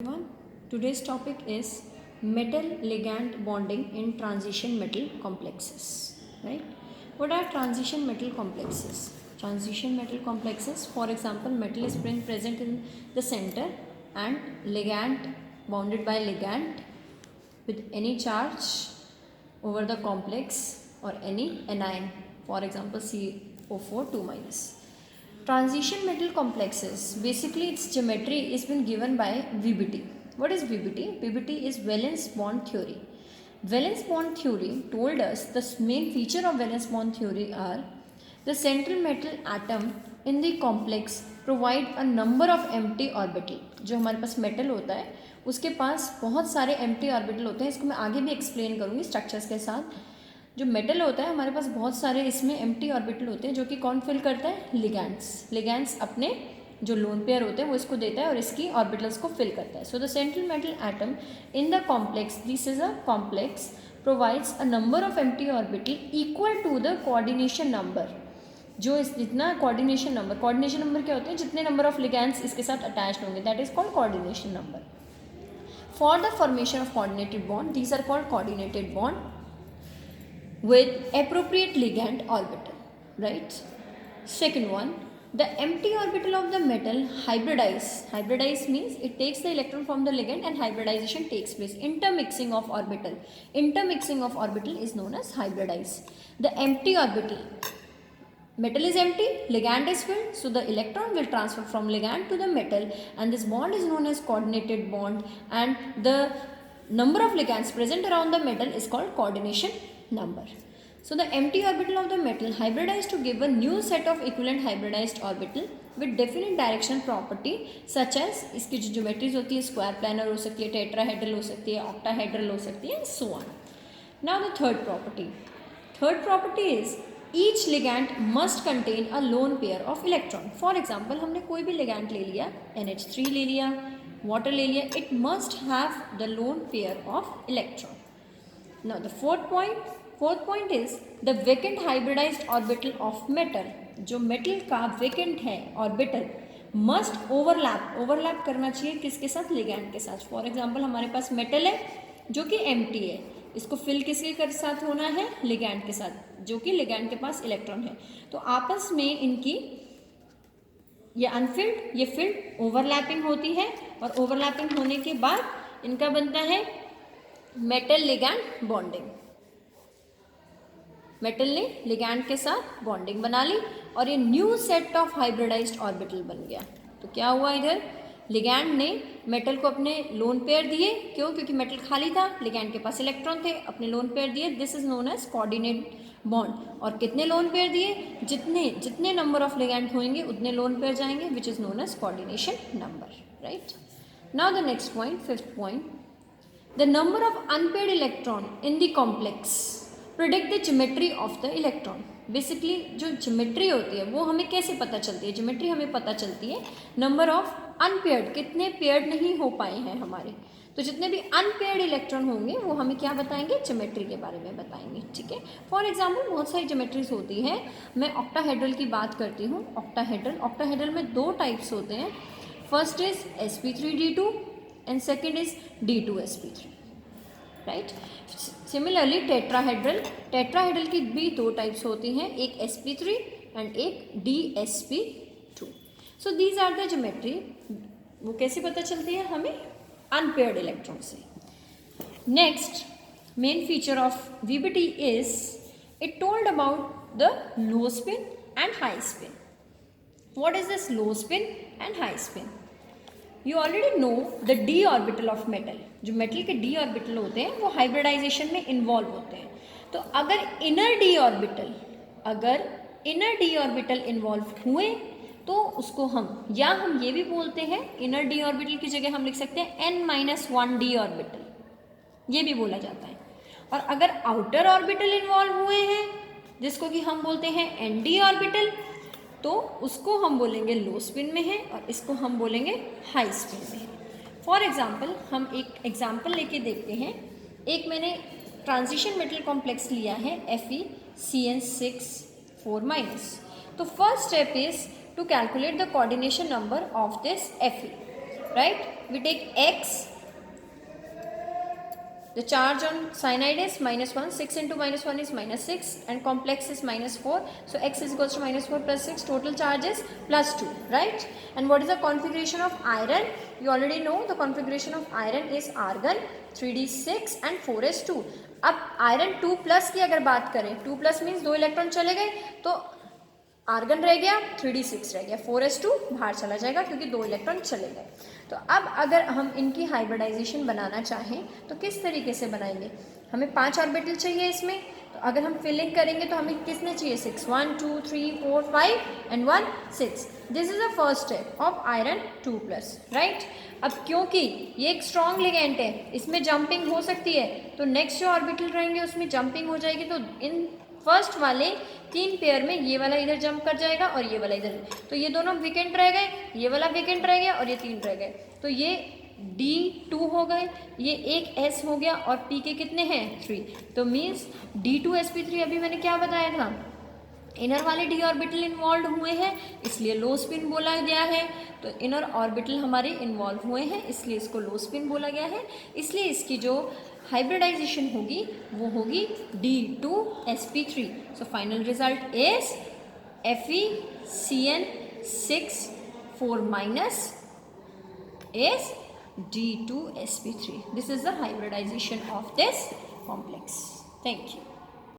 Everyone, today's topic is metal ligand bonding in transition metal complexes. Right? What are transition metal complexes? Transition metal complexes, for example, metal is being present in the center and ligand bounded by ligand with any charge over the complex or any anion, for example CO4 2 minus. Transition metal complexes, basically its geometry is been given by VBT. What is VBT? VBT is valence bond theory. Valence bond theory told us the main feature of valence bond theory are the central metal atom in the complex provide a number of empty orbital. जो हमारे पास metal होता है उसके पास बहुत सारे empty orbital होते हैं. इसको मैं आगे भी एक्सप्लेन करूँगी स्ट्रक्चर्स के साथ. जो मेटल होता है हमारे पास बहुत सारे इसमें एम्प्टी ऑर्बिटल होते हैं जो कि कौन फिल करता है? लिगैंड्स अपने जो लोन पेयर होते हैं वो इसको देता है और इसकी ऑर्बिटल्स को फिल करता है. So the central metal atom in the complex, this is a complex, provides a number of empty orbital equal to the coordination number. जो इस जितना कोऑर्डिनेशन नंबर क्या होते हैं? जितने नंबर ऑफ लिगैंड्स इसके साथ अटैच्ड होंगे, that is called coordination number. For the formation of coordinated bond, these are called coordinated bond with appropriate ligand orbital, right? Second one, the empty orbital of the metal hybridize means it takes the electron from the ligand and hybridization takes place. Intermixing of orbital is known as hybridize. The empty orbital, metal is empty, ligand is filled, so the electron will transfer from ligand to the metal and this bond is known as coordinated bond, and the number of ligands present around the metal is called coordination number. So the empty orbital of the metal hybridized to give a new set of equivalent hybridized orbital with definite direction property such as इसकी जो geometries होती है square planar हो सकती है, tetrahedral हो सकती है, ऑक्टाहेड्रल हो सकती है, so on. Now the third property is each ligand must contain a lone pair of electron. For example, हमने कोई भी ligand ले लिया, NH3 ले लिया, water ले लिया, it must have the lone pair of electron. Now the fourth point is the vacant hybridized orbital of metal. जो metal का vacant है orbital must overlap करना चाहिए किसके साथ? ligand के साथ. For example, हमारे पास metal है जो कि empty है, इसको fill किसके साथ होना है? ligand के साथ, जो कि ligand के पास इलेक्ट्रॉन है. तो आपस में इनकी ये अनफिल्ड ये फिल्ड ओवरलैपिंग होती है और ओवरलैपिंग होने के बाद इनका बनता है मेटल लिगैंड बॉन्डिंग. मेटल ने लिगैंड के साथ बॉन्डिंग बना ली और ये new set of hybridised orbital बन गया. तो क्या हुआ? इधर लिगैंड ने मेटल को अपने लोन पेयर दिए. क्यों? क्योंकि मेटल खाली था, लिगैंड के पास इलेक्ट्रॉन थे, अपने लोन पेयर दिए. This is known as coordinate bond. और कितने लोन पेयर दिए? जितने नंबर ऑफ लिगैंड होंगे उतने लोन पेयर जाएंगे, which is known as coordination number. Right. Now the next point, fifth point, the number of unpaired electron in the complex predict the geometry of the electron. Basically जो geometry होती है वो हमें कैसे पता चलती है? ज्योमेट्री हमें पता चलती है नंबर ऑफ अनपेयर्ड, कितने पेयर्ड नहीं हो पाए हैं हमारे. तो जितने भी अनपेयर्ड इलेक्ट्रॉन होंगे वो हमें क्या बताएंगे? ज्योमेट्री के बारे में बताएंगे. ठीक है. फॉर एग्जाम्पल बहुत सारी ज्योमेट्रीज होती है. मैं ऑक्टाहेड्रल की बात करती हूँ. ऑक्टाहेड्रल में दो टाइप्स होते हैं. First is sp3d2 and second is d2sp3, right? Similarly tetrahedral की भी दो टाइप्स होती हैं, एक sp3 and एक dsp2. So these are the geometry. वो कैसे पता चलती है? हमें अनपेयर्ड इलेक्ट्रॉन से. Next main feature of VBT is it told about the low spin and high spin. What is this low spin and high spin? You already know the d orbital of metal. जो metal के d orbital होते हैं वो hybridisation में involve होते हैं. तो अगर इनर d ऑर्बिटल इन्वॉल्व हुए तो उसको हम ये भी बोलते हैं, इनर d ऑर्बिटल की जगह हम लिख सकते हैं n-1 d ऑर्बिटल, ये भी बोला जाता है. और अगर आउटर ऑर्बिटल इन्वॉल्व हुए हैं जिसको कि हम बोलते हैं nd ऑर्बिटल, तो उसको हम बोलेंगे लो स्पिन में है और इसको हम बोलेंगे हाई स्पिन में है. फॉर एग्जाम्पल हम एक एग्जाम्पल लेके देखते हैं. एक मैंने ट्रांजिशन मेटल कॉम्प्लेक्स लिया है FeCN6 4-. तो first step is to calculate the coordination number of this Fe. right? We take X, the charge on cyanide is -1, 6 into -1 is -6 and complex is -4, so X is equals to -4 plus 6, total charge is +2, right? And what is the configuration of iron? You already know the configuration of iron is argon 3d6 and 4s2. अब iron 2+ की अगर बात करें, 2+ means 2 electron चले गए, तो argon रह गया, 3d6 रह गया, 4s2 बाहर चला जाएगा क्योंकि 2 इलेक्ट्रॉन चले गए। तो अब अगर हम इनकी हाइब्रिडाइजेशन बनाना चाहें तो किस तरीके से बनाएंगे? हमें 5 ऑर्बिटल चाहिए इसमें, तो अगर हम फिलिंग करेंगे तो हमें कितने चाहिए? 6, 1 2 3 4 5 and 1 6। This is the first step of iron 2+, right? अब क्योंकि ये एक स्ट्रॉन्ग लिगेंड है, इसमें जंपिंग हो सकती है, तो नेक्स्ट जो ऑर्बिटल रहेंगे उसमें जंपिंग हो जाएगी, तो इन फर्स्ट वाले 3 पेयर में ये वाला इधर जंप कर जाएगा और ये वाला इधर, तो ये दोनों वेकेंट रह गए, ये वाला वेकेंट रह गया और ये 3 रह गए, तो ये D2 हो गए, ये एक S हो गया और P के कितने हैं? 3, तो मीन्स D2sp3। अभी मैंने क्या बताया था? इनर वाले d ऑर्बिटल इन्वॉल्व हुए हैं इसलिए लो स्पिन बोला गया है, तो इनर ऑर्बिटल हमारे इन्वॉल्व हुए हैं इसलिए इसको लो स्पिन बोला गया है, इसलिए इसकी जो हाइब्रिडाइजेशन होगी वो होगी D2sp3। So final result is FeCN6 4- is D2sp3. This is the hybridization of this complex. Thank you.